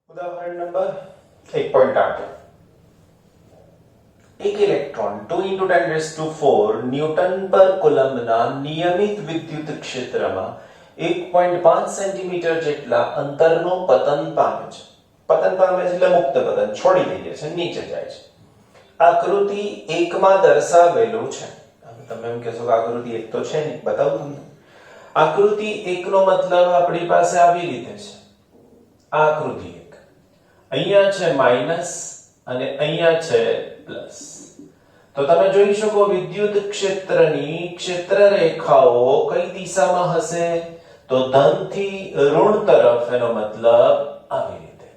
ઉદાહરણ નંબર 1.8 એક electron 2 × 10⁴ newton પર કુલમ્બના નિયમિત વિદ્યુત ક્ષેત્રમાં 1.5 સેન્ટીમીટર જેટલા અંતરનો પતન પામે છે. પતન પામે છે એટલે મુક્ત પતન છોડી દઈએ છે, નીચે જાય છે. આકૃતિ 1 માં દર્શાવેલું છે. તમે એમ કહેશો કે આકૃતિ 1 તો છે નહીં, બતાવું તમને. આકૃતિ 1 નો મતલબ આપણી પાસે આવી રીતે છે. આ આકૃતિ 1 અહીંયા છે માઈનસ અને અહીંયા છે પ્લસ. તો તમે જોઈ શકો વિદ્યુત ક્ષેત્રની ક્ષેત્ર રેખાઓ કઈ દિશામાં હશે? તો ધન થી ઋણ તરફ, એનો મતલબ આવી રીતે.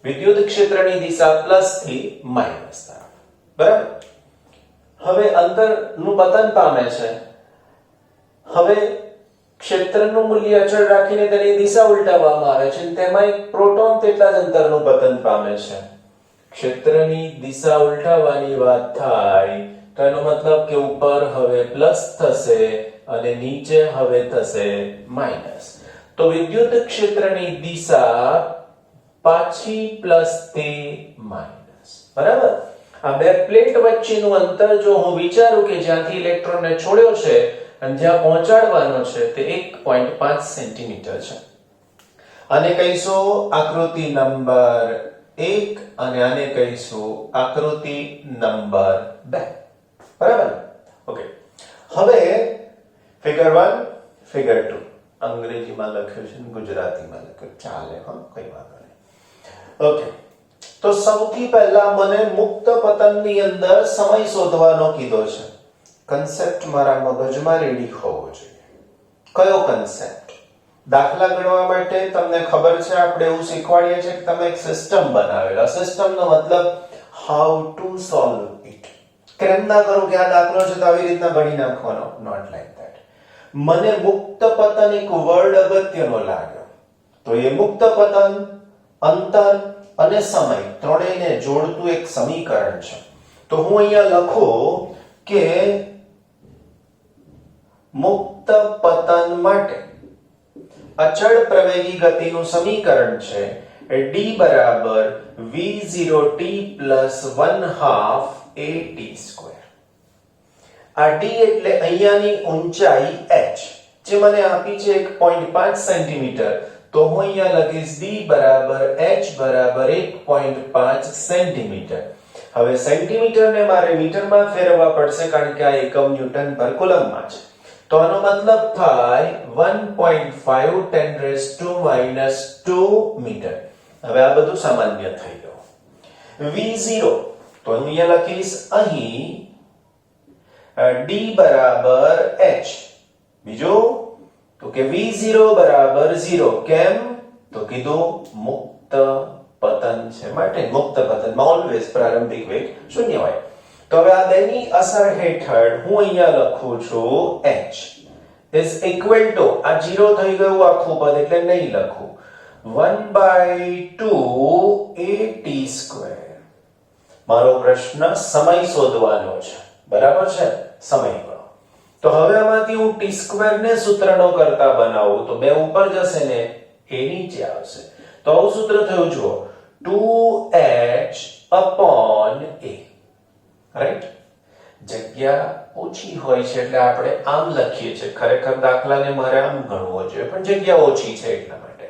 વિદ્યુત ક્ષેત્રની દિશા પ્લસ થી માઈનસ તરફ, બરાબર? હવે અંતરનું પતન પામે છે. હવે ક્ષેત્રનું મૂલ્ય અચળ રાખીને તેની દિશા ઉલટાવવામાં આવે છે, તેમાં એક પ્રોટોન તેટલા જ અંતરનું પતન પામે છે. ક્ષેત્રની દિશા ઉલટાવવાની વાત થાય તો એનો મતલબ કે ઉપર હવે પ્લસ થશે અને નીચે હવે થશે માઈનસ. તો વિદ્યુત ક્ષેત્રની દિશા પાછી પ્લસ થી માઈનસ, બરાબર? આ બે પ્લેટ વચ્ચેનું અંતર જો હું વિચારું કે જ્યાંથી ઇલેક્ટ્રોનને છોડ્યો છે અને જ્યાં પહોંચાડવાનો છે તે 1.5 સેન્ટીમીટર છે. આને કહીશું આકૃતિ નંબર 1 અને આને કહીશું આકૃતિ નંબર 2, બરાબર? ઓકે. હવે ફિગર 1, ફિગર 2 અંગ્રેજીમાં લખ્યું છે, ગુજરાતીમાં લખ્યું, ચાલે, હા, કઈ વાંધો નહીં. ઓકે. તો સૌથી પહેલા મને મુક્ત પતનની અંદર સમય શોધવાનો કીધો છે. કન્સેપ્ટ મારા મગજમાં રેડી હોવો જોઈએ. કયો કન્સેપ્ટ? દાખલા ગણવા માટે તમને ખબર છે આપણે એવું શીખવાડીએ છીએ કે તમે એક સિસ્ટમ બનાવેલા. સિસ્ટમનો મતલબ હાઉ ટુ સોલ્વ ઇટ. કેમ ના કરું કે આ દાખલો છે તો આવી રીતના ગણી નાખવાનો, નોટ લાઈક ધેટ. મને મુક્ત પતન એક વર્ડ અગત્યનો લાગ્યો. તો એ મુક્ત પતન, અંતર અને સમય ત્રણેયને જોડતું એક સમીકરણ છે. તો હું અહીંયા લખું કે મુક્ત પતન માટે અચળ પ્રવેગી ગતિનું સમીકરણ છે d બરાબર v0t + 1/2 at². આ d એટલે અહીંયાની ઊંચાઈ h જે મને આપી છે 1.5 સેન્ટીમીટર. તો હું અહીંયા લખીશ d બરાબર h બરાબર 1.5 સેન્ટીમીટર. હવે સેન્ટીમીટર ને મારે મીટરમાં ફેરવવા પડશે કારણ કે આ એકમ ન્યૂટન પર કુલમ્બમાં છે. તો આનો મતલબ થાય 1.5 10⁻² - 2 મીટર. હવે આ બધું સામાન્ય થઈ ગયું. v0 તો અહીંયા લખીશ અહીં d બરાબર h. બીજું તો કે v0 બરાબર 0. કેમ? તો કીધું મુક્ત પતન છે માટે. મુક્ત પતનમાં ઓલવેઝ પ્રારંભિક વેગ શૂન્ય હોય. તો હવે આ બેની અસર હેઠળ હું અહીંયા લખું છું h is equal to, આ 0 થઈ ગયું આખું પદ એટલે નહીં લખું, 1/2 at². મારો પ્રશ્ન સમય શોધવાનો છે, બરાબર છે? સમય ગણો. તો હવે આમાંથી હું t² ને સૂત્રનો કરતા બનાવું તો 2 ઉપર જશે ને a નીચે આવશે. તો આવું સૂત્ર થયું, જુઓ, 2h/a. રાઈટ? જગ્યા ઓછી હોય છે એટલે આપણે આમ લખીએ છીએ. ખરેખર દાખલાને મારે આમ ગણવો જોઈએ પણ જગ્યા ઓછી છે એટલા માટે.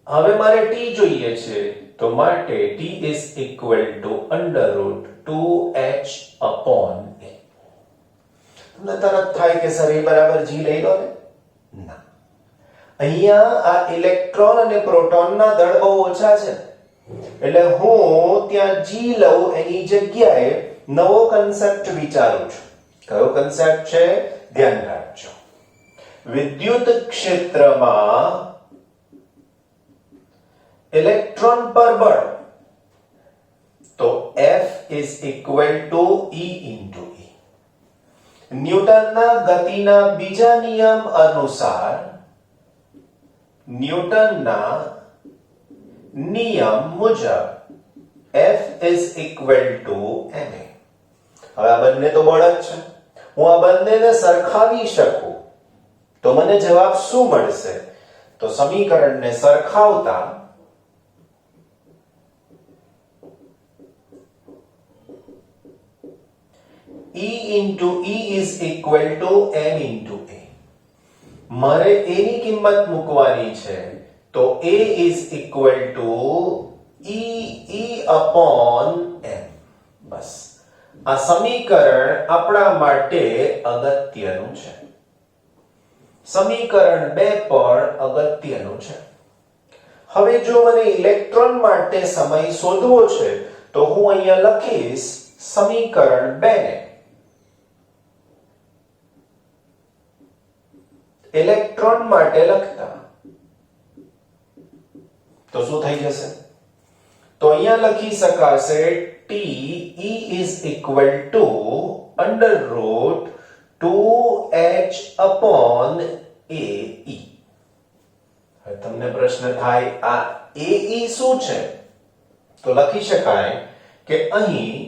હવે મારે t જોઈએ છે તો માટે t is equal to √2h/a. તમને તરત થાય કે સર એ બરાબર g લઈ લો ને? ના. અહીંયા આ ઇલેક્ટ્રોન અને પ્રોટોનના દળ બહુ ઓછા છે એટલે હું ત્યાં g લઉં એની જગ્યાએ નવો કન્સેપ્ટ વિચારું છું. કયો કન્સેપ્ટ છે? ધ્યાન રાખજો. વિદ્યુત ક્ષેત્રમાં ઇલેક્ટ્રોન પર બળ તો F is equal to E into E. ન્યૂટનના ગતિના બીજા નિયમ અનુસાર ન્યૂટનના નિયમ મુજબ F is equal to ma. હવે આ બંને તો બળ જ છે. હું આ બંનેને સરખાવી શકું તો મને જવાબ શું મળશે? તો સમીકરણને સરખાવતા E into E is equal to M into A. મારે A ની કિંમત મૂકવાની છે તો A is equal to E upon M. બસ આ સમીકરણ આપણા માટે અગત્યનું છે. સમીકરણ 2 પણ અગત્યનું છે. હવે જો મને ઇલેક્ટ્રોન માટે સમય શોધવો છે તો હું અહીંયા લખીશ સમીકરણ 2 ને ઇલેક્ટ્રોન માટે લખતા તો શું થઈ જશે? તો અહીંયા લખી શકાશે T E is equal to under root 2H upon AE. હવે તમને પ્રશ્ન થાય આ AE શું છે? તો લખી શકાય કે અહીં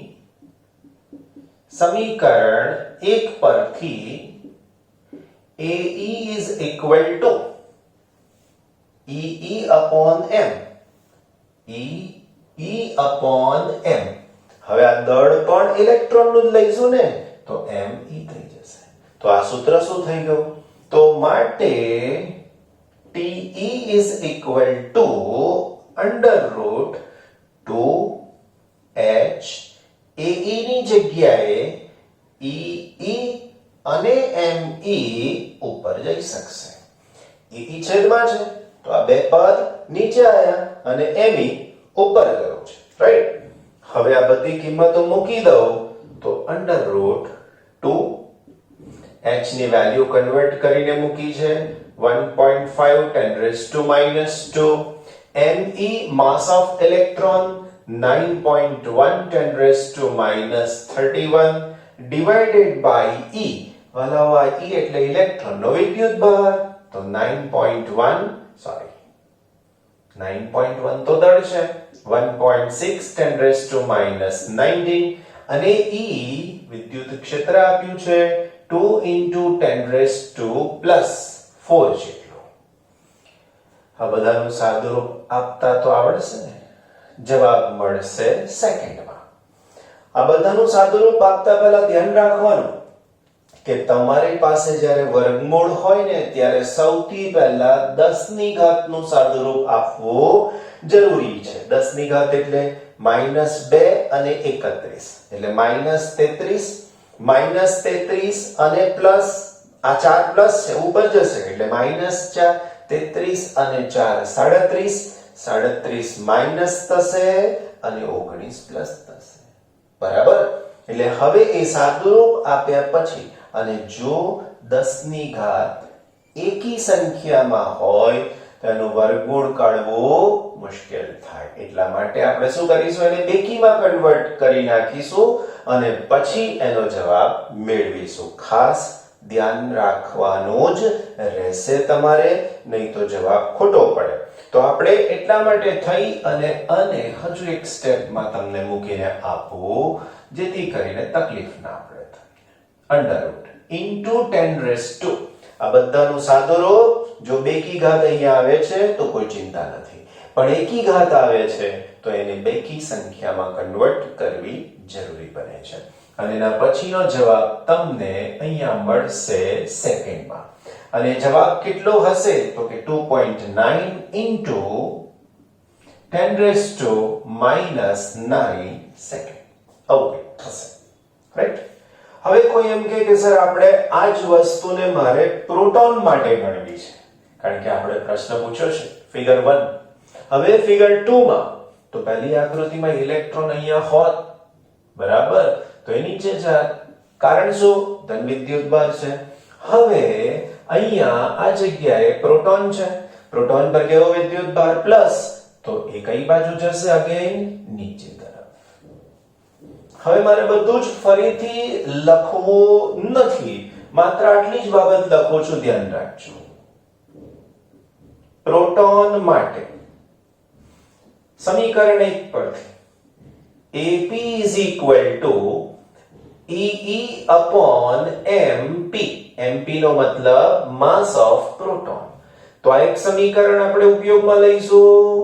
સમીકરણ 1 પરથી AE is equal to EE upon M. E upon M. હવે આ દળ પણ ઇલેક્ટ્રોનનું જ લઈશું ને તો Me થઈ જશે. તો આ સૂત્ર શું થઈ ગયું? તો માટે TE is equal to under root 2H AE ની જગ્યાએ EE અને ME ઉપર જઈ શકશે. EE છેદમાં છે તો આ બે પદ નીચે આયા અને ME ઉપર ગયો છે, રાઈટ? હવે આ બધી કિંમતો મૂકી દઉં તો અંડર રૂટ 2 h ની વેલ્યુ કન્વર્ટ કરીને મૂકી છે 1.5 10 raised to -2 me mass of electron 9.1 10 raised to -31 divided by e વાલાવા e એટલે ઇલેક્ટ્રોન નો વિદ્યુત ભાર તો 9.1 તો દળ છે 1.6 10 raised to -19 અને e વિદ્યુત ક્ષેત્ર આપ્યું છે 2 into 10 raised to +4 જેટલું. આ બધાનું સાદુરૂપ આપતા તો આવડશે ને? જવાબ મળશે સેકન્ડમાં. આ બધાનું સાદુરૂપ આપતા પહેલા ધ્યાન રાખવાનું કે તમારી પાસે જ્યારે વર્ગમૂળ હોય ને ત્યારે સૌથી પહેલા 10 ની ઘાતનું સાદુરૂપ આપવું જરૂરી છે. 10 ની ઘાત એટલે -2 અને 31 એટલે -33 અને પ્લસ આ 4 પ્લસ છે ઉપર જશે એટલે -4 33 અને 4 37 માઈનસ થશે અને 19 પ્લસ થશે. બરાબર? એટલે હવે એ સાદુરૂપ આપ્યા પછી અને જો 10 ની ઘાત એકી સંખ્યામાં હોય તેનો વર્ગમૂળ કાઢવો મુશ્કેલ થાય. એટલા માટે આપણે શું કરીશું? એને બેકીમાં કન્વર્ટ કરી નાખીશું અને પછી એનો જવાબ મેળવીશું. ખાસ ધ્યાન રાખવાનું જ રહેશે તમારે, નહીં તો જવાબ ખોટો પડે. તો આપણે એટલા માટે થઈ અને હજુ એક સ્ટેપમાં તમને મૂકીને આપવું જેથી કરીને તકલીફ ના પડે. Under route into 10 raised to આ બધાનું સાદુરૂપ જો બેકી ઘાત અહીંયા આવે છે તો કોઈ ચિંતા નથી, પણ એકી ઘાત આવે છે તો એને બેકી સંખ્યામાં કન્વર્ટ કરવી જરૂરી બને છે. અને એના પછીનો જવાબ તમને અહીંયા મળશે સેકન્ડમાં. અને જવાબ કેટલો હશે? તો કે 2.9 into 10 raised to -9 second. Okay થશે, રાઈટ? હવે કોઈ એમ કહે કે સર આપણે આ જ વસ્તુને મારે પ્રોટોન માટે ગણવી છે, કારણ કે આપણે પ્રશ્ન પૂછ્યો છે ફિગર 1. હવે ફિગર 2 માં તો પહેલી આકૃતિમાં ઇલેક્ટ્રોન અહીંયા હોત, બરાબર, તો એ નીચે જાત. કારણ શું? ધન વિદ્યુતભાર છે. હવે અહીંયા આ જગ્યાએ પ્રોટોન છે, પ્રોટોન પર કેવો વિદ્યુતભાર? પ્લસ, તો એ કઈ બાજુ જશે? અગેન નીચે તરફ. હવે મારે બધું જ ફરીથી લખવું નથી, માત્ર આટલી જ બાબત લખું છું, ધ્યાન રાખજો. પ્રોટોન માટે સમીકરણ 1 પરથી AP is equal to EE upon MP. MP નો મતલબ mass of proton. તો આ એક સમીકરણ આપણે ઉપયોગમાં લઈશું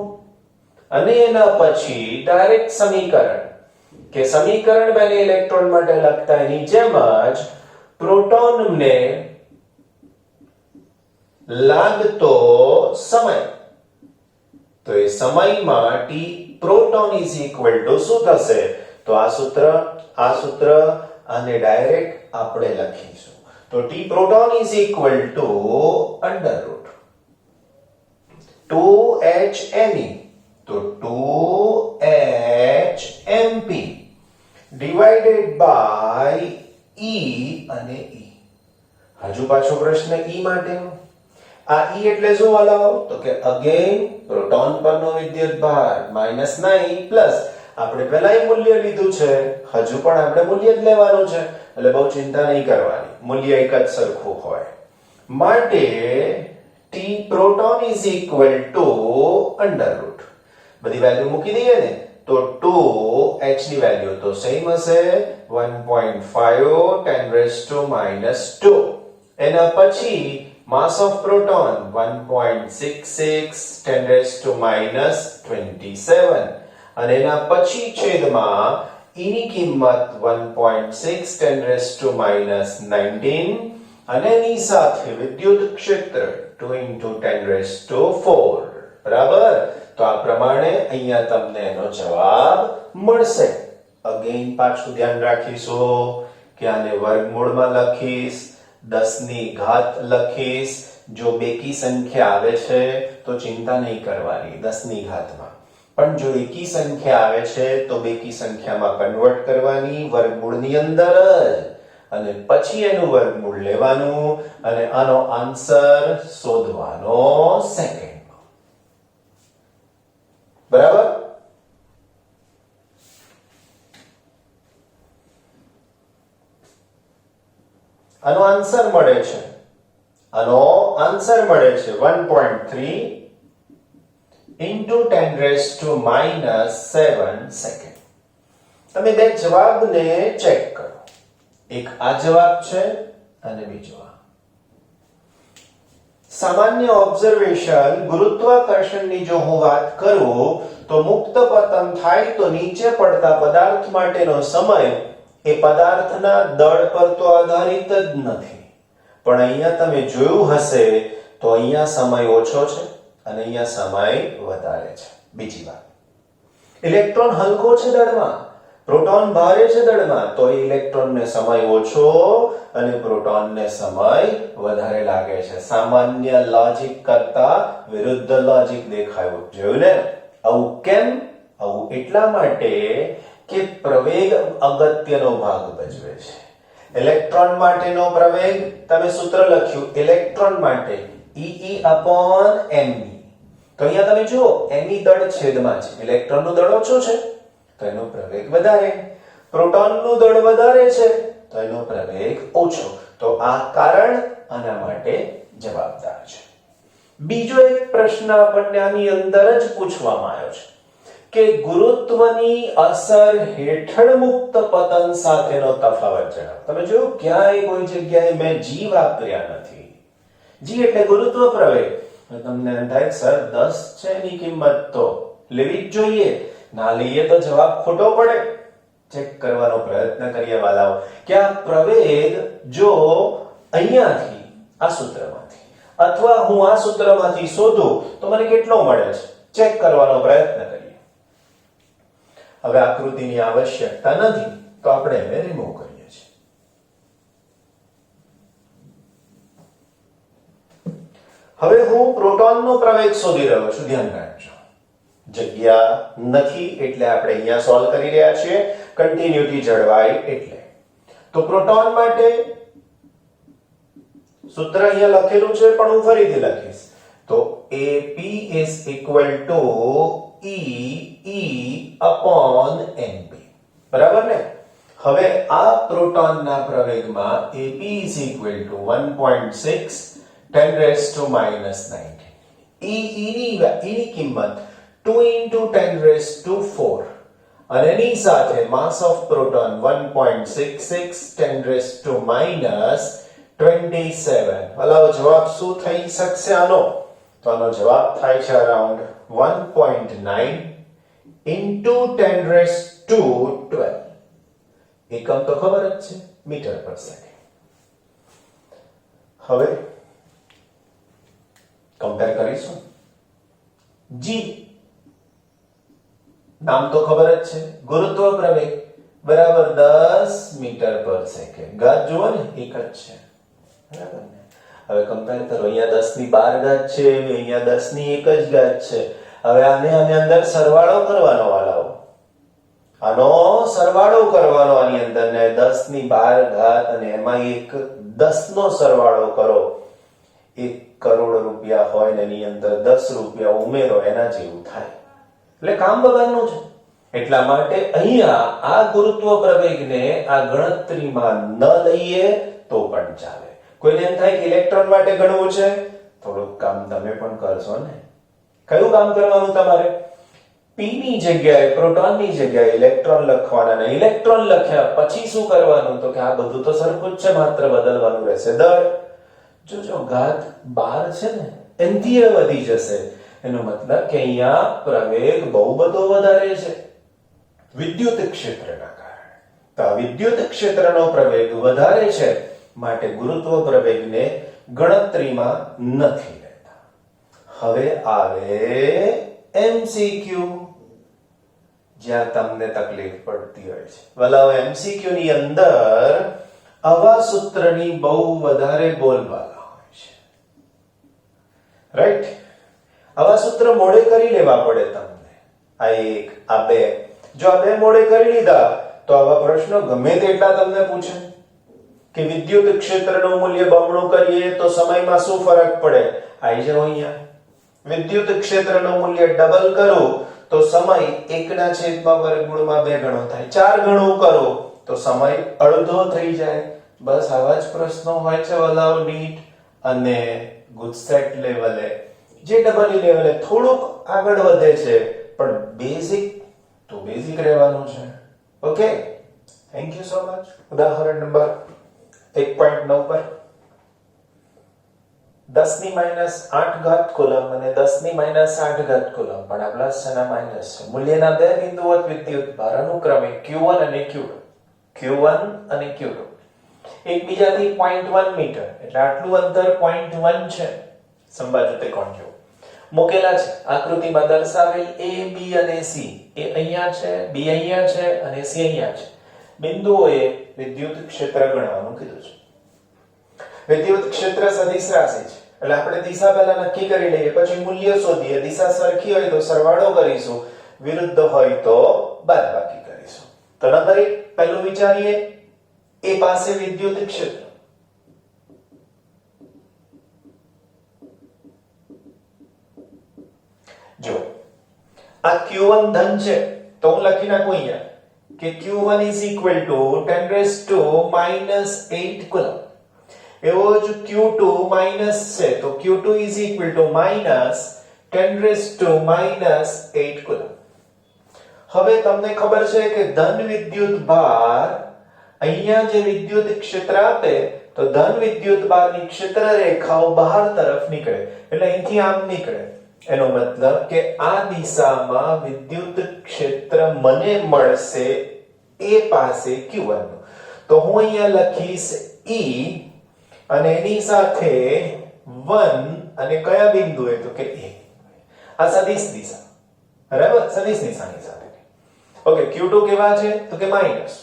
અને એના પછી ડાયરેક્ટ સમીકરણ કે સમીકરણ બને ઇલેક્ટ્રોન માટે લખતા એની જેમ જ પ્રોટોનને લાગતો સમય, તો એ સમયમાં t proton is equal to શું થશે? તો આ સૂત્ર અને ડાયરેક્ટ આપણે લખીશું. તો t proton is equal to under root 2hme, તો 2hmp divided by e અને e. હજુ પાછો પ્રશ્ન e માટેનો. આ e એટલે શું વાલાઓ? તો કે અગેન પ્રોટોન પરનો વિદ્યુતભાર -9 પ્લસ આપણે પહેલાય મૂલ્ય લીધું છે, હજુ પણ આપણે મૂલ્ય જ લેવાનું છે, એટલે બહુ ચિંતા નહીં કરવાની, મૂલ્ય એક જ સરખું હોય. માટે t proton is equal to under root, બધી વેલ્યુ મૂકી દઈએ ને, તો 2h ની વેલ્યુ તો સેમ હશે 1.5 10⁻². એના પછી mass of proton 1.66 10⁻27 અને એના પછી છેદમાં e ની કિંમત 1.6 10⁻19 અને એની સાથે વિદ્યુત ક્ષેત્ર 2 × 10⁴. બરાબર? તો આ પ્રમાણે અહીંયા તમને એનો જવાબ મળશે. અગેન પાછું ધ્યાન રાખીશું કે આને વર્ગમૂળમાં લખીશ, 10 ની ઘાત લખીશ. જો બેકી સંખ્યા આવે છે તો ચિંતા નહીં કરવાની 10 ની ઘાતમાં, પણ જો એકી સંખ્યા આવે છે તો બેકી સંખ્યામાં કન્વર્ટ કરવાની વર્ગમૂળની અંદર જ, અને પછી એનું વર્ગમૂળ લેવાનું અને આનો આન્સર શોધવાનો સેકન્ડમાં. બરાબર? આનો આન્સર મળે છે 1.3 into 10⁻⁻7 સેકન્ડ. તમે બે જવાબને ચેક કરો, એક આ જવાબ છે અને બીજો આ. સામાન્ય ઓબ્ઝર્વેશન ગુરુત્વાકર્ષણની જો હું વાત કરું તો મુક્ત પતન થાય તો નીચે પડતા પદાર્થ માટેનો સમય એ પદાર્થના દળ પર તો આધારિત જ નથી, પણ અહીંયા તમે જોયું હશે તો અહીંયા સમય ઓછો છે અને અહીંયા સમય વધારે છે. બીજી વાત, ઇલેક્ટ્રોન હલકો છે દળમાં, પ્રોટોન ભારે છે દળમાં, તો ઇલેક્ટ્રોનને સમય ઓછો અને પ્રોટોનને સમય વધારે લાગે છે. સામાન્ય લોજિક કરતા વિરુદ્ધ લોજિક દેખાયું. જોયું ને? આવું કેમ? આવું એટલા માટે કે પ્રવેગ અગત્યનો ભાગ ભજવે છે. ઇલેક્ટ્રોન માટેનો પ્રવેગ, તમે સૂત્ર લખ્યું ઇલેક્ટ્રોન માટે E/me. તો અહીંયા તમે જુઓ me દળ છેદમાં છે, ઇલેક્ટ્રોનનું દળ ઓછું છે તો એનો પ્રવેગ વધારે, પ્રોટોનનું દળ વધારે છે તો એનો પ્રવેગ ઓછો. તો આ કારણ આના માટે જવાબદાર છે. બીજો એક પ્રશ્ન આપણને આની અંદર જ પૂછવામાં આવ્યો છે કે ગુરુત્વની અસર હેઠળ મુક્ત પતન સાથેનો તફાવત જણાવો. તમે જોયું ક્યાંય કોઈ જગ્યાએ મેં g વાપર્યા નથી. g એટલે ગુરુત્વ પ્રવેગ. તમને એમ થાય સર 10 છે એની કિંમત તો લેવી જ જોઈએ, ના લઈએ તો જવાબ ખોટો પડે. ચેક કરવાનો પ્રયત્ન કરીએ વાલાઓ કે આ પ્રવેગ જો અહીંયાથી આ સૂત્રમાંથી અથવા હું આ સૂત્રમાંથી શોધું તો મને કેટલો મળે છે, ચેક કરવાનો પ્રયત્ન કરીએ. હવે આકૃતિની આવશ્યકતા નથી તો આપણે એને રિમૂવ કરીએ છીએ. હવે હું પ્રોટોનનો પ્રવેગ શોધી રહ્યો છું. ધ્યાન રાખજો, જગ્યા નથી એટલે આપણે અહીંયા સોલ્વ કરી રહ્યા છીએ, કન્ટિન્યુટી જળવાય એટલે. તો પ્રોટોન માટે સૂત્ર અહીંયા લખેલું છે પણ હું ફરીથી લખીશ. તો AP is equal to E/NP. બરાબર ને? હવે આ પ્રોટોનના પ્રવેગમાં AP is equal to 1.6 10⁻⁻19. ની કિંમત 2 × 10⁴ અને એની સાથે માસ ઓફ પ્રોટોન 1.66 10⁻⁻27. હલાવો જવાબ શું થઈ શકશે આનો? તો આનો જવાબ થાય છે અરાઉન્ડ 1.9 into 10 raised to 12. એકમ તો ખબર જ છે, મીટર પર સેકન્ડ. હવે કમ્પેર કરીશું. જી નામ તો ખબર જ છે, ગુરુત્વ પ્રવેગ બરાબર 10 મીટર પર સેકન્ડ. ઘાત જુઓ ને એક જ છે, બરાબર ને? હવે કમ્પેર કરો, અહીંયા 10 ની 12 ઘાત છે, અહીંયા 10 ની 1 જ ઘાત છે. હવે આને અંદર સરવાળો કરવાનો વાલાઓ, આનો સરવાળો કરવાનો આની અંદર ને 10 ની 12 ઘાત અને એમાં એક 10 નો સરવાળો કરો. 1 કરોડ રૂપિયા હોય ને એની અંદર 10 રૂપિયા ઉમેરો, એના જેવું થાય. એટલે કામ બગાડનું છે. એટલા માટે અહીંયા આ ગુરુત્વ પ્રવેગને આ ગણતરીમાં ન લઈએ તો પણ ચાલે. કોઈને એમ થાય કે ઇલેક્ટ્રોન માટે ગણવું છે, થોડુંક કામ તમે પણ કરશો ને. કયું કામ કરવાનું તમારે? p ની જગ્યાએ પ્રોટોનની જગ્યાએ ઇલેક્ટ્રોન લખવાના ને ઇલેક્ટ્રોન લખ્યા પછી શું કરવાનું? તો કે આ બધું તો સરખું જ છે, માત્ર બદલવાનું રહેશે દળ. જો ઘાત 12 છે ને એનથી એ વધી જશે, એનો મતલબ કે અહીંયા પ્રવેગ બહુ બધો વધારે છે વિદ્યુત ક્ષેત્રના કારણે. તો આ વિદ્યુત ક્ષેત્રનો પ્રવેગ વધારે છે માટે ગુરુત્વ પ્રવેગને ગણતરીમાં નથી લેતા. હવે આવે એમસીક્યુ, જ્યાં તમને તકલીફ પડતી હોય છે. વલાઓ એમસીક્યુ ની અંદર આવા સૂત્રની બહુ વધારે બોલબાલા હોય છે, રાઈટ? આવા સૂત્ર મોડે કરી લેવા પડે તમને. આ એક, આ બે. જો આ બે મોડે કરી લીધા તો આવા પ્રશ્નો ગમે તેટલા તમને પૂછે કે વિદ્યુત ક્ષેત્રનું મૂલ્ય બમણું કરીએ તો સમયમાં શું ફરક પડે. આઈ જાવ અહીંયા, વિદ્યુત ક્ષેત્રનું મૂલ્ય ડબલ કરો તો સમય 1/√2 ગણો થાય. 4 ગણું કરો તો સમય અડધો થઈ જાય. બસ આવા જ પ્રશ્નો હોય છે વલાઓ નીટ અને ગુજસેટ લેવલે. જે ડબલ લેવલે થોડુંક આગળ વધે છે પણ બેઝિક તો બેઝિક રહેવાનું છે. Okay, thank you so much. ઉદાહરણ નંબર 1.9 પર 10 ની -8 ઘાત કુલમ અને 10 ની -8 ઘાત કુલમ, પણ આ પ્લસ છે અને માઈનસ છે. મૂલ્યના બે બિંદુઓ વિદ્યુત ભાર અનુક્રમે Q1 અને Q2 એકબીજાથી 0.1 મીટર, એટલે આટલું અંતર 0.1 છે. સમબાજુ ત્રિકોણ જો મૂકેલા છે. આકૃતિમાં દર્શાવેલ A, B અને C, એ અહીંયા છે, B અહીંયા છે અને C અહીંયા છે. બિંદુઓએ વિદ્યુત ક્ષેત્ર ગણવાનું કીધું છે. વિદ્યુત ક્ષેત્ર સદિશ રાશિ છે, એટલે આપણે દિશા પહેલા નક્કી કરી લઈએ, પછી મૂલ્ય શોધીએ. દિશા સરખી હોય તો સરવાળો કરીશું, વિરુદ્ધ હોય તો બાદબાકી કરીશું. તો નંબર 1 પહેલું વિચારીએ, એ પાસે વિદ્યુત ક્ષેત્ર. જો આ Q1 ધન છે તો હું લખી નાખું અહીંયા કે Q1 = 10⁻⁻8 કુલમ. એવો જ Q2 માઈનસ છે તો Q2 = -10⁻8 કુલમ. હવે તમને ખબર છે કે ધન વિદ્યુત ભાર અહીંયા જે વિદ્યુત ક્ષેત્ર આપે તો ધન વિદ્યુત ભારની ક્ષેત્ર રેખાઓ બહાર તરફ નીકળે, એટલે અહીંથી આમ નીકળે. એનો મતલબ કે આ દિશામાં વિદ્યુત ક્ષેત્ર મને મળશે એ પાસે Q1 નું. તો હું અહીંયા લખીશ E અને એની સાથે 1 અને કયા બિંદુએ તો કે A. આ સદિશ દિશા, બરાબર? સદિશ દિશાની સાથે. ઓકે, Q2 કેવા છે તો કે માઈનસ.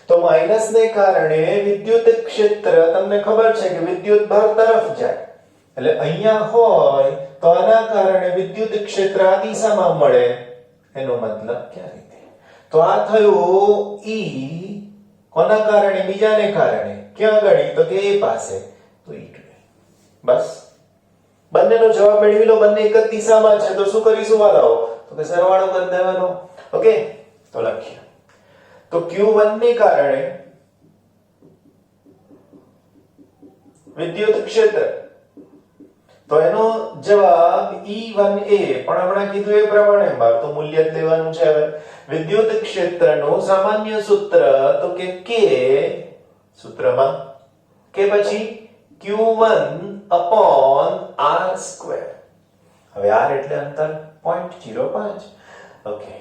તો માઈનસ ને કારણે વિદ્યુત ક્ષેત્ર તમને ખબર છે કે વિદ્યુત ભાર તરફ જાય, એટલે અહીંયા હોય તો આના કારણે વિદ્યુત ક્ષેત્ર આ દિશામાં મળે. એનો મતલબ ક્યાં રીતે? તો આ થયું E કોના કારણે? બીજાને કારણે. ક્યાં ગણી તો કે A પાસે, તો E2. બસ બંનેનો જવાબ મેળવી લો. બંને એક જ દિશામાં છે તો શું કરીશું વાલાઓ? તો કે સરવાળો કરી દેવાનો. ઓકે, તો લખીએ. તો Q1 ને કારણે વિદ્યુત ક્ષેત્ર, તો એનો જવાબ E1A. પણ હમણાં કીધું એ પ્રમાણે મારે તો મૂલ્ય જ લેવાનું છે. હવે વિદ્યુત ક્ષેત્રનું સામાન્ય સૂત્ર તો કે K, સૂત્રમાં K પછી Q1 1/r². હવે r એટલે અંતર 0.05. Okay,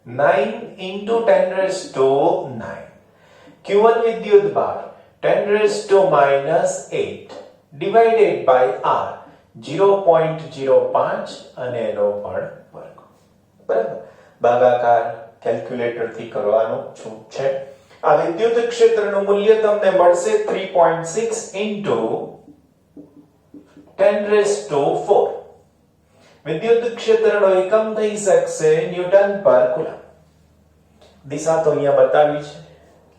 9 into 10⁻⁹. q1 વિદ્યુત ભાર 10⁻⁻8 divided by r 0.05 અને એનો પણ વર્ગ. બરાબર, ભાગાકાર કેલ્ક્યુલેટર થી કરવાનું છે. આ વિદ્યુત ક્ષેત્રનું મૂલ્ય તમને મળશે 3.6 into 10⁻⁴. વિદ્યુત ક્ષેત્રનો એકમ થઈ શકશે ન્યૂટન પર કુલમ. દિશા તો અહીંયા બતાવી છે,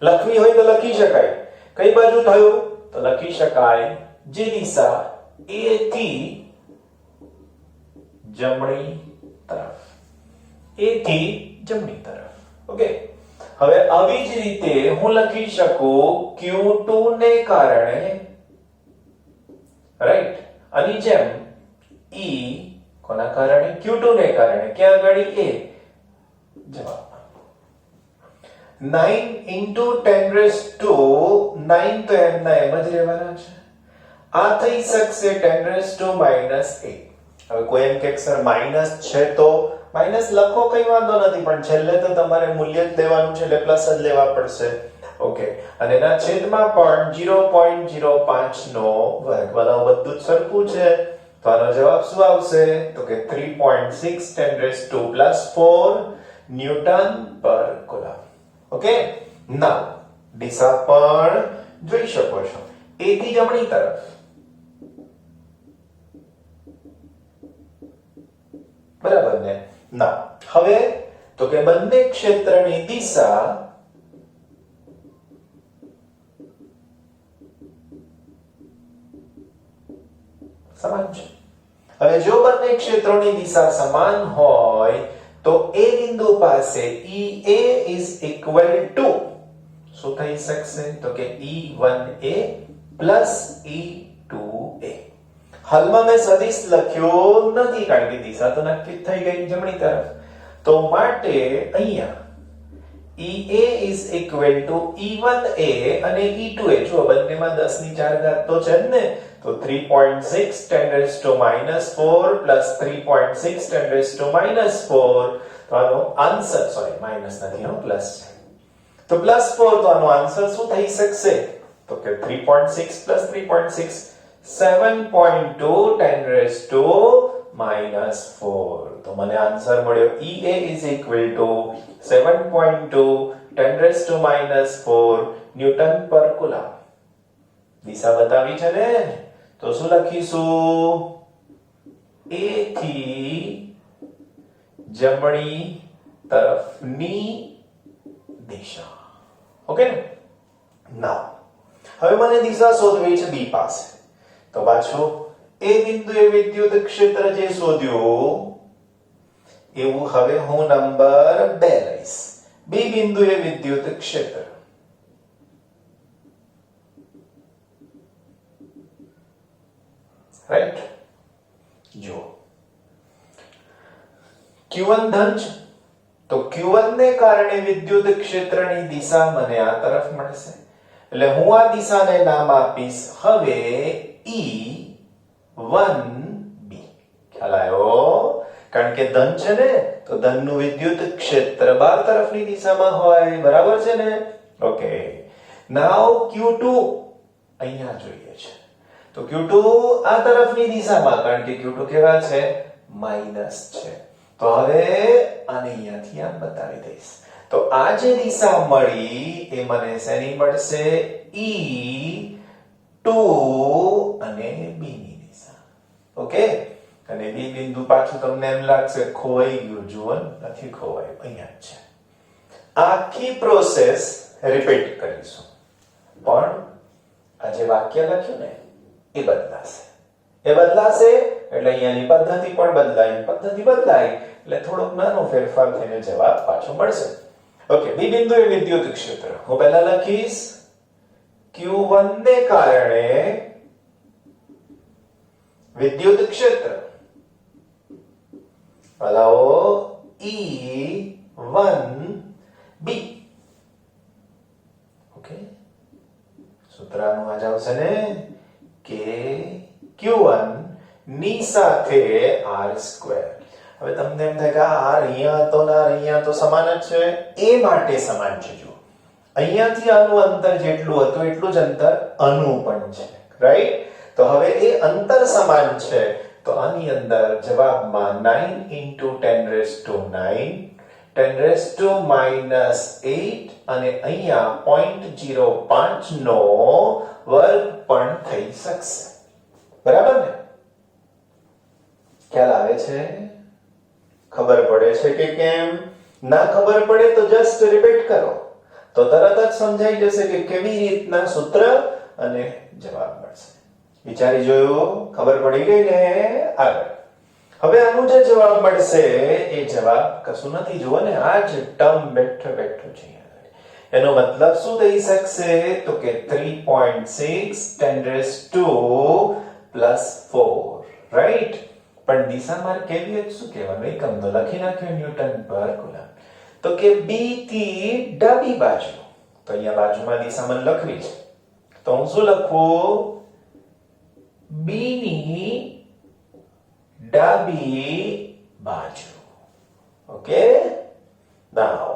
લખવી હોય તો લખી શકાય. કઈ બાજુ થયું તો લખી શકાય જે દિશા a થી જમણી તરફ, a થી જમણી તરફ. ઓકે, હવે આવી જ રીતે હું લખી શકું q2 ને કારણે, રાઈટ, આની જેમ e કોના કારણે? q2 ને કારણે. ક્યાં આગળ? a. જવાબ 9 into 10⁻⁹ તો એમના એમ જ રહેવાના છે. આ થઈ શકશે 10⁻⁻8. હવે કોઈ એમ કે સર માઈનસ છે તો માઈનસ લખો, કઈ વાંધો નથી, પણ છેલ્લે તો તમારે મૂલ્ય જ લેવાનું છે એટલે પ્લસ જ લેવા પડશે. ઓકે, અને એના છેદમાં પણ 0.05 નો વર્ગ. બધું જ સરખું છે. તો આનો જવાબ શું આવશે તો કે 3.6 10⁻⁴ ન્યૂટન પર કુલમ. ઓકે, નાઉ દિશા પણ જોઈ શકો છો, a થી જમણી તરફ. બરાબર ને? ના, હવે તો કે બંને ક્ષેત્રની દિશા સમાન છે. હવે જો બંને ક્ષેત્રોની દિશા સમાન હોય તો a બિંદુ પાસે EA is equal to શું થઈ શકશે તો કે E1A plus E2A. હાલમાં મેં સદિશ લખ્યો નથી કારણ કે દિશા તો નક્કી થઈ ગઈ જમણી તરફ. તો માટે અહીંયા EA is equal to E1A અને E2A. જો બંનેમાં 10 ની 4 ઘાત તો છે જ ને, તો 3.6 10⁻⁴ plus 3.6 10⁻⁴. તો આનો આન્સર, સોરી માઈનસ નથી હો, પ્લસ છે. તો +4, તો આનો આન્સર શું થઈ શકશે તો કે 3.6 plus 3.6 7.2 10⁻⁻⁴. તો મને આન્સર મળ્યો EA is equal to 7.2 10⁻⁴ newton પર કુલમ. દિશા બતાવી છે ને, તો શું લખીશું? a થી જમણી તરફની દિશા. ઓકે ને? નાઉ હવે મને દિશા શોધવી છે b પાસે. તો પાછું a બિંદુએ વિદ્યુત ક્ષેત્ર જે શોધ્યું એવું હવે હું નંબર 2 લઈશ. b બિંદુએ વિદ્યુત ક્ષેત્ર. રાઈટ, જો q1 ધન છે તો q1 ને કારણે વિદ્યુત ક્ષેત્રની દિશા મને આ તરફ મળશે. એટલે હું આ દિશાને નામ આપીશ હવે E1B. ખ્યાલ આવ્યો? કારણ કે ધન છે ને, તો ધનનું વિદ્યુત ક્ષેત્ર બાર તરફની દિશામાં હોય. બરાબર છે ને? ઓકે, નાઉ q2 અહીંયા જોઈએ છે. તો q2 આ તરફની દિશામાં, કારણ કે q2 કેવા છે? માઈનસ છે. તો હવે આને અહીંયાથી આમ બતાવી દઈશ. તો આ જે દિશા મળી એ મને શેની મળશે? E2 અને B ની દિશા. ઓકે, અને B બિંદુ પાછું તમને એમ લાગશે ખોવાઈ ગયું. જુઓ, નથી ખોવાયું, અહીંયા જ છે. આખી પ્રોસેસ રિપીટ કરીશું, પણ આ જે વાક્ય લખ્યું ને એ બદલાશે. એટલે અહીંયાની પદ્ધતિ પણ બદલાય. પદ્ધતિ બદલાય એટલે થોડોક નાનો ફેરફાર થઈને જવાબ પાછો મળશે. ઓકે, બી બિંદુએ વિદ્યુત ક્ષેત્ર હું પહેલા લખીશ q1 ને કારણે વિદ્યુત ક્ષેત્ર હલાવો E1B. ઓકે, સૂત્રનું આ આવશે ને કે q1 ની સાથે r². હવે તમને એમ થાય કે આ અહીંયા તો ના અહીંયા તો સમાન જ છે, એ માટે સમાન છે. જો અહીંયાથી આનું અંતર જેટલું હતું એટલું જ અંતર આનું પણ છે, રાઈટ? તો હવે એ અંતર સમાન છે, તો આની અંદર જવાબમાં 9 × 10⁻⁹ 10⁻⁻8 અને અહીંયા 0.05 નો વર્ગ પણ થઈ શકશે. બરાબર ને? ખ્યાલ આવે છે? ખબર પડે છે કે કેમ? ના ખબર પડે તો જસ્ટ રિપીટ કરો તો તરત જ સમજાઈ જશે કે કેવી રીતના સૂત્ર અને જવાબ મળશે. વિચારી જોયું? ખબર પડી ગઈ ને? આગળ હવે આનું જે જવાબ મળશે એ જવાબ કશું નથી. જુઓ ને, આ જ ટર્મ બેઠો છે. એનો મતલબ શું થઈ શકશે? તો કે 3.6 10⁻²+4, રાઈટ? પણ દિશામાર્ગ કેવી શું કહેવાનું? એકમ તો લખી નાખ્યો ન્યૂટન પર કુલમ. તો કે બી થી ડાબી બાજુ, તો અહીંયા બાજુમાં દિશામાન લખવી છે, તો હું શું લખું? બી ની ડાબી બાજુ. ઓકે, નાઉ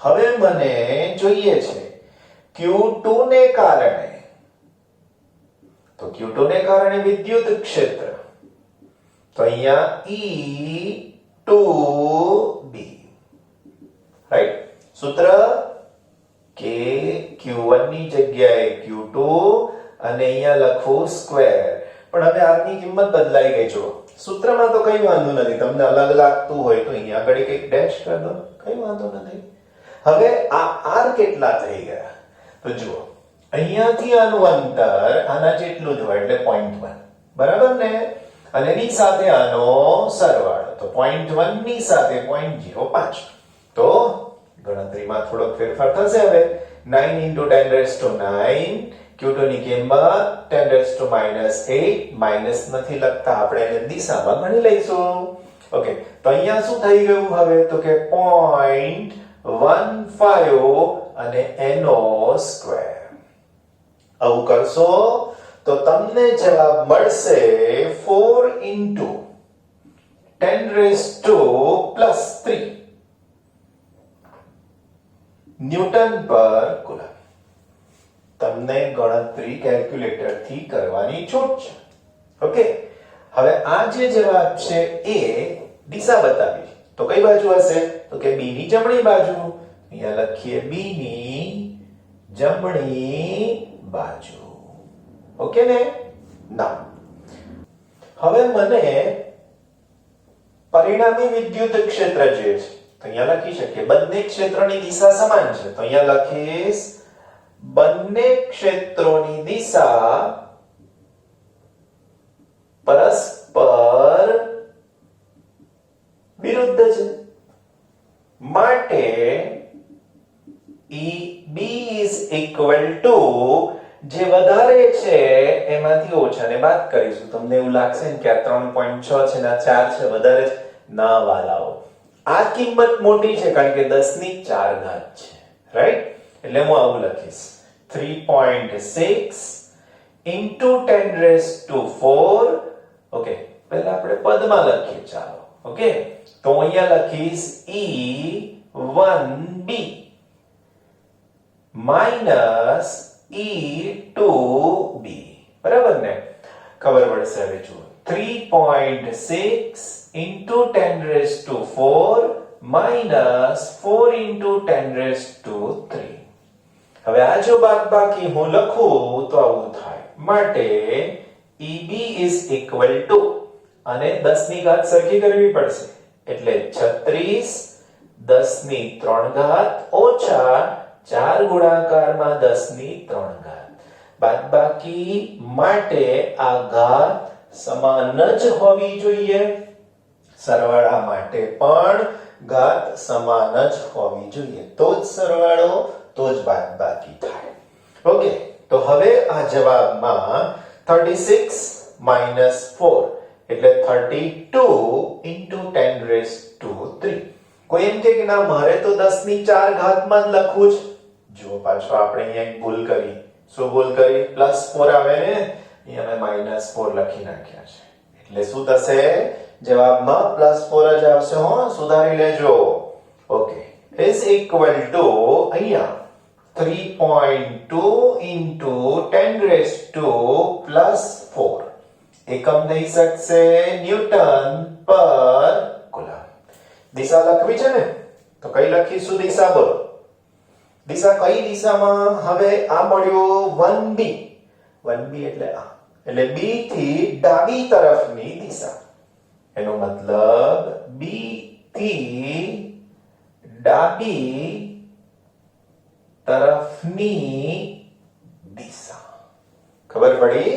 હવે મને જોઈએ છે Q2 ને કારણે, તો Q2 ને કારણે વિદ્યુત ક્ષેત્ર, તો અહીંયા E2B, રાઈટ? સૂત્ર કે Q1 ની જગ્યાએ Q2 અને અહીંયા લખું સ્ક્વેર. પણ હવે r ની કિંમત બદલાઈ ગઈ. જો સૂત્રમાં તો કઈ વાંધો નથી, તમને અલગ લાગતું હોય તો અહીંયા આગળ એક ડેશ કરી દો, કઈ વાંધો નથી. હવે આ r કેટલા થઈ ગયા? તો જુઓ, અહીંયાથી આનું અંતર આના જેટલું જ હોય એટલે 0.1, બરાબર ને? અને એની સાથે આનો સરવાળો, તો 0.1 ની સાથે 0.05. તો ગણતરીમાં થોડોક ફેરફાર થશે. હવે 9 × 10⁹, Q2 ની કિંમત 10⁻⁸, માઈનસ નથી લખતા આપણે, એને દિશામાં ગણી લઈશું. ઓકે, તો અહીંયા શું થઈ ગયું હવે? તો કે 0.15 અને એનો સ્ક્વેર. આવું કરશો તો તમને જવાબ મળશે 4 × 10⁻³ ન્યૂટન પર કુલમ. તમને ગણતરી કેલ્ક્યુલેટર થી કરવાની છૂટ છે. ઓકે, હવે આ જે જવાબ છે એ દિશા બતાવી, તો કઈ બાજુ હશે? તો કે બી ની જમણી બાજુ. અહીંયા લખીએ બી ની જમણી બાજુ. ઓકે ને? ના, હવે મને પરિણામી વિદ્યુત ક્ષેત્ર જોઈએ છે, તો અહીંયા લખી શકીએ બંને ક્ષેત્રોની દિશા સમાન છે, તો અહીંયા લખીશ બંને ક્ષેત્રોની દિશા પરસ્પર વિરુદ્ધ છે, માટે EB જે વધારે છે એમાંથી ઓછાને બાદ કરીશું. તમને એવું લાગશે ને કે આ 3.6 છે ને આ 4 છે, વધારે છે. ના વાલાઓ, આ કિંમત મોટી છે કારણ કે 10⁴ છે, રાઈટ? એટલે હું આવું લખીશ 3.6 × 10⁻⁴. ઓકે, પહેલા આપણે પદમાં લખીએ. ચાલો, ઓકે, તો અહીંયા લખીશ E1B માઈનસ E2B. બરાબર ને? ખબર પડશે હવે. જુઓ, 3.6 × 10⁻⁴ માઈનસ 4 × 10⁻³ હવે આ જો બાદબાકી હું લખું તો આવું થાય, માટે EB અને 10 ની ઘાત સરખી કરવી પડશે, એટલે 36 10⁻³ ઓછા 4 ગુણાકારમાં 10⁻³ બાદબાકી માટે આ ઘાત સમાન જ હોવી જોઈએ, સરવાળા માટે પણ ઘાત સમાન જ હોવી જોઈએ, તો જ સરવાળો, તો જ બાદબાકી થાય. ઓકે, તો હવે આ જવાબમાં 36 - 4 એટલે 32 × 10⁻³ કોઈ એમ કે ના મારે તો 10⁴ માં જ લખવું છે. જો પાછો આપણે અહીંયા એક ભૂલ કરી. શું ભૂલ કરી? +4 આવે ને, અહીંયા મેં -4 લખી નાખ્યા છે એટલે શું થશે જવાબમાં +4 જ આવશે હો સુધારી લેજો ઓકે is equal to અહીંયા 3.2 into 10 raised to +4 એકમ થઈ શકશે ન્યૂટન પર કુલમ દિશા લખવી છે ને તો કઈ લખીશું દિશા બોલો દિશા કઈ દિશામાં હવે આ મળ્યું 1b 1b એટલે આ એટલે b થી ડાબી તરફની દિશા એનો મતલબ b થી ડાબી તરફની દિશા ખબર પડી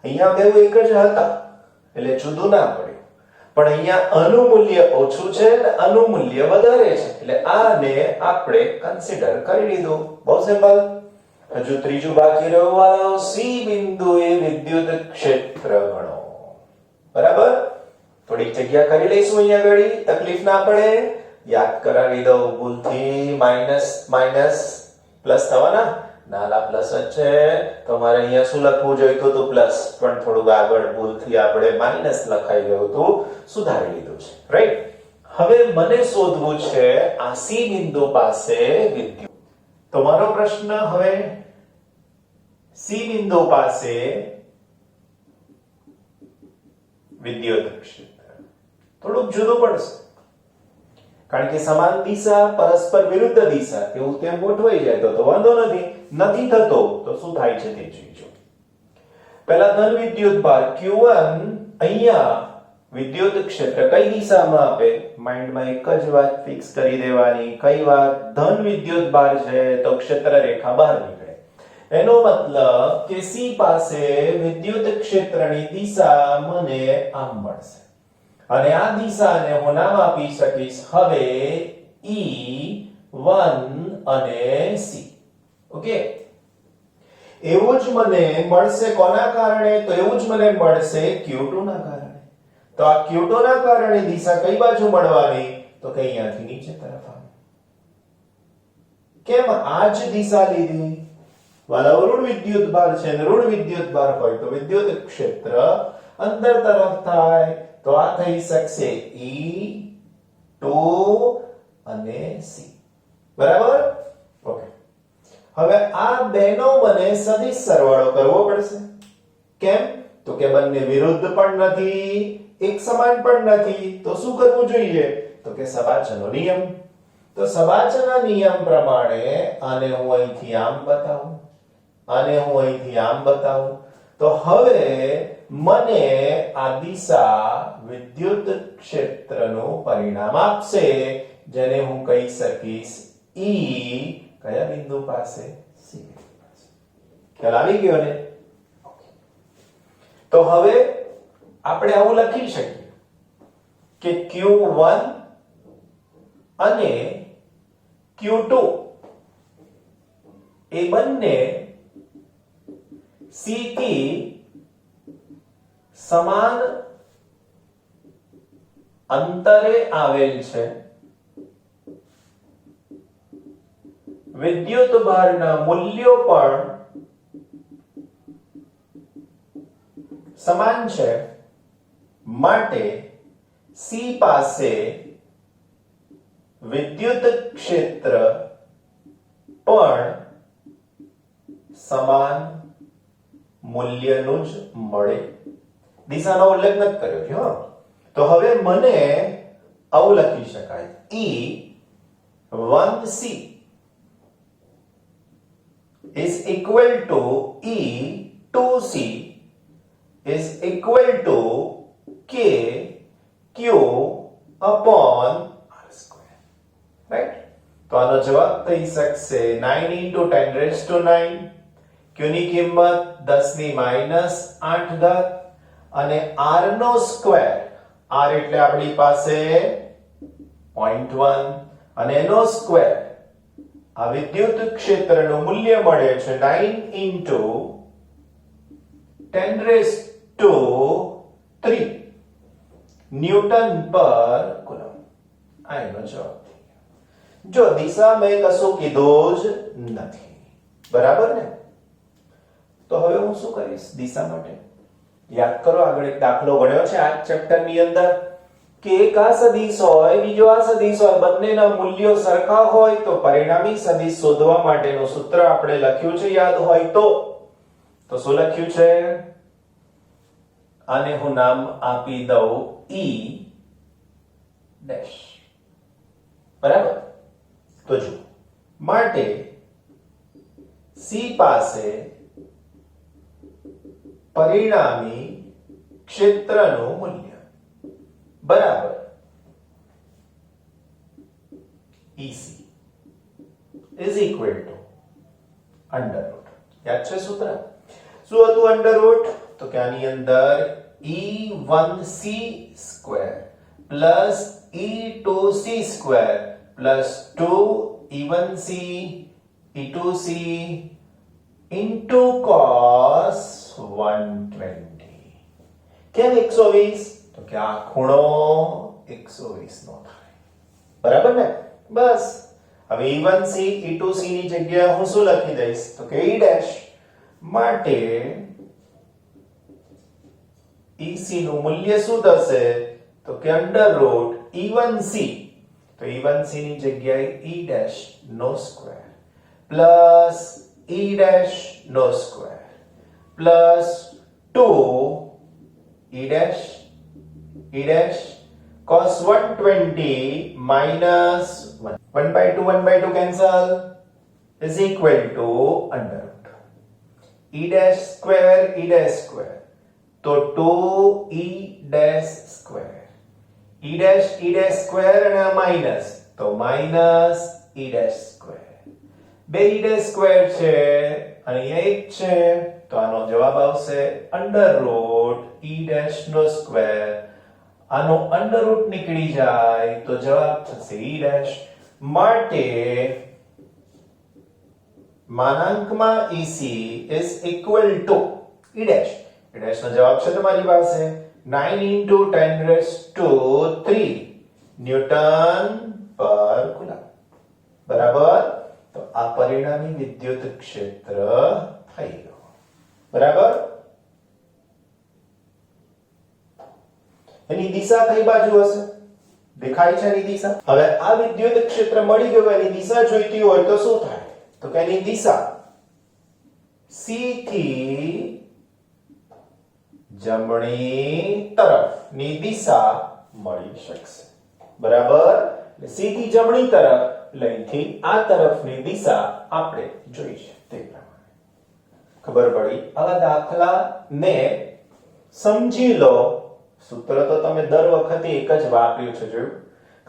અહીંયા બેવ એક જ હતા એટલે જુદું ના પડ્યું પણ અહીંયા આનું મૂલ્ય ઓછું છે અને આનું મૂલ્ય વધારે છે એટલે આને આપણે કન્સિડર કરી લીધું બહુ સિમ્પલ હજુ ત્રીજું બાકી રહ્યું વાળો સી બિંદુએ વિદ્યુત ક્ષેત્ર ગણો બરાબર થોડીક જગ્યા કરી લઈશું અહીંયા આગળ તકલીફ ના પડે યાદ કરાવી દઉં ભૂલથી માઈનસ પ્લસ થવાના નાલા પ્લસ જ છે તો મારે અહીંયા શું લખવું જોઈતું હતું પ્લસ પણ થોડું આગળ ભૂલથી આપણે માઈનસ લખાઈ ગયું હતું સુધારી લીધું છે રાઈટ હવે મને શોધવું છે આ સી બિંદુ પાસે વિદ્યુત તો મારો પ્રશ્ન હવે સી બિંદુ પાસે વિદ્યુત ક્ષેત્ર થોડુંક જુદું પડશે કારણ કે સમાન દિશા પરસ્પર વિરુદ્ધ દિશા એવું તેમ ગોઠવાઈ જાય તો વાંધો નથી થતો તો શું થાય છે તે જોઈજો પહેલા ધન વિદ્યુત ભાર Q1 અહીંયા વિદ્યુત ક્ષેત્ર કઈ દિશામાં આપે માઇન્ડમાં એક જ વાત ફિક્સ કરી દેવાની કઈ વાત ધન વિદ્યુત ભાર છે તો ક્ષેત્ર રેખા બહાર નીકળે એનો મતલબ કે C પાસે વિદ્યુત ક્ષેત્રની દિશા મને આમ મળશે અને આ દિશાને હું નામ આપી શકીશ હવે E1 અને C ઓકે એવું જ મને મળશે કોના કારણે તો એવું જ મને મળશે Q2 ના કારણે તો આ Q2 ના કારણે દિશા કઈ બાજુ મળવાની તો કે અહીંયાથી નીચે તરફ આવે કેમ આ જ દિશા લીધી વાલા ઋણ વિદ્યુત ભાર છે અને ઋણ વિદ્યુત ભાર હોય તો વિદ્યુત ક્ષેત્ર અંદર તરફ થાય તો આ થઈ શકશે E2 અને C બરાબર ઓકે હવે આ બેનો મને સદિશ સરવાળો કરવો પડશે કેમ તો કે બંને વિરુદ્ધ પણ નથી એક સમાન પણ નથી તો શું કરવું જોઈએ તો કે સબાચનો નિયમ તો સબાચના નિયમ પ્રમાણે આને હું અહીંથી આમ બતાવું આને હું અહીંથી આમ બતાવું તો હવે મને આ દિશા વિદ્યુત ક્ષેત્રનું પરિણામ આપશે જેને હું કહી શકીશ E કયા બિંદુ પાસે C બિંદુ પાસે ખ્યાલ આવી ગયો ને તો હવે આપણે આવું લખી શકીએ કે Q1 અને Q2 એ બંને C થી સમાન અંતરે આવેલ છે વિદ્યુત ભારના મૂલ્યો પણ સમાન છે માટે C પાસે વિદ્યુત ક્ષેત્ર પણ સમાન મૂલ્યનું જ મળે દિશાનો ઉલ્લેખ નથી કર્યો છે હા તો હવે મને આવું લખી શકાય E1C is equal to E2C is equal to K Q upon R square right તો આનો જવાબ થઈ શકશે 9 into 10 raised to 9 Q ની કિંમત 10 ની -8 ઘાત અને R નો સ્ક્વેર R એટલે આપણી પાસે 0.1 અને એનો સ્ક્વેર આ વિદ્યુત ક્ષેત્રનું મૂલ્ય મળે છે 9 into 10 raised to 3 ન્યૂટન પર કુલમ આ એનો જવાબ થઈ ગયો જો દિશા મેં કશું કીધું જ નથી બરાબર ને તો હવે હું શું કરીશ દિશા માટે? યાદ કરો આગળ એક દાખલો ગણ્યો છે આ ચેપ્ટર ની અંદર કે એક આ સદિશ હોય બીજો આ સદિશ હોય, બંનેના મૂલ્યો સરખા હોય તો પરિણામી સદિશ શોધવા માટેનું સૂત્ર આપણે લખ્યું છે, યાદ હોય તો શું લખ્યું છે? આને હું નામ આપી દઉં E ડેશ. બરાબર? તો જો માટે C પાસે પરિણામી ક્ષેત્રનું મૂલ્ય બરાબર EC is equal to under route. યાદ છે સૂત્ર? શું હતું અંડર રૂટ? તો કે આની અંદર E1C square plus E2C square plus 2E1C E2C into cos 120. કેમ 120? તો કે આ ખૂણો 120 નો થાય. બરાબર ને? બસ હવે E1C E2C ની જગ્યાએ હું શું લખી દઈશ? તો કે E ડેશ. માટે EC નું મૂલ્ય શું થશે? તો કે અંડર રૂટ E1C. તો E1C ની જગ્યાએ E ડેશ નો સ્ક્વેર પ્લસ E ડેશ નો square plus 2 E dash cos 120 minus 1 by 2 cancel is equal to under root E dash square તો 2 E dash square અને આ માઈનસ તો માઈનસ E dash square. બે E dash square છે અને અહીંયા એક છે તો આનો જવાબ આવશે અંડર રૂટ E dash નો સ્ક્વેર. આનો અંડર રૂટ નીકળી જાય તો જવાબ થશે E dash. માટે માનાંકમાં EC is equal to E dash. E dash નો જવાબ છે તમારી પાસે 9 into 10 raised to 3 ન્યૂટન પર કુલમ. બરાબર? તો આ પરિણામી વિદ્યુત ક્ષેત્ર થઈ ગયું. બરાબર? એની દિશા કઈ બાજુ હશે? દેખાય છે એની દિશા? હવે આ વિદ્યુત ક્ષેત્ર મળી ગયું, એની દિશા જોઈતી હોય તો શું થાય? તો કે એની દિશા C થી જમણી તરફની દિશા મળી શકશે. બરાબર? C થી જમણી તરફ એટલે અહીંથી આ તરફની દિશા આપણે જોઈ છે તે પ્રમાણે ખબર પડી. આવા દાખલાને સમજી લો. સૂત્ર તો તમે દર વખતે એક જ વાપર્યું છે, જોયું?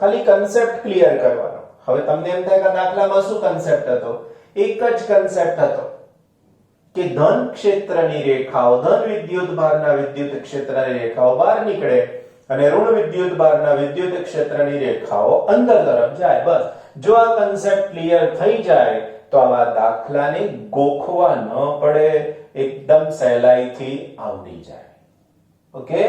ખાલી કન્સેપ્ટ ક્લિયર કરવાનો. હવે તમને એમ થાય કે દાખલામાં શું કન્સેપ્ટ હતો? એક જ કન્સેપ્ટ હતો કે ધન ક્ષેત્રની રેખાઓ, ધન વિદ્યુત ભારના વિદ્યુત ક્ષેત્રની રેખાઓ બહાર નીકળે અને ઋણ વિદ્યુત ભારના વિદ્યુત ક્ષેત્રની રેખાઓ અંદર તરફ જાય. બસ જો આ કન્સેપ્ટ ક્લિયર થઈ જાય તો આવા દાખલાને ગોખવા ન પડે, એકદમ સહેલાઈથી આવડી જાય. ઓકે?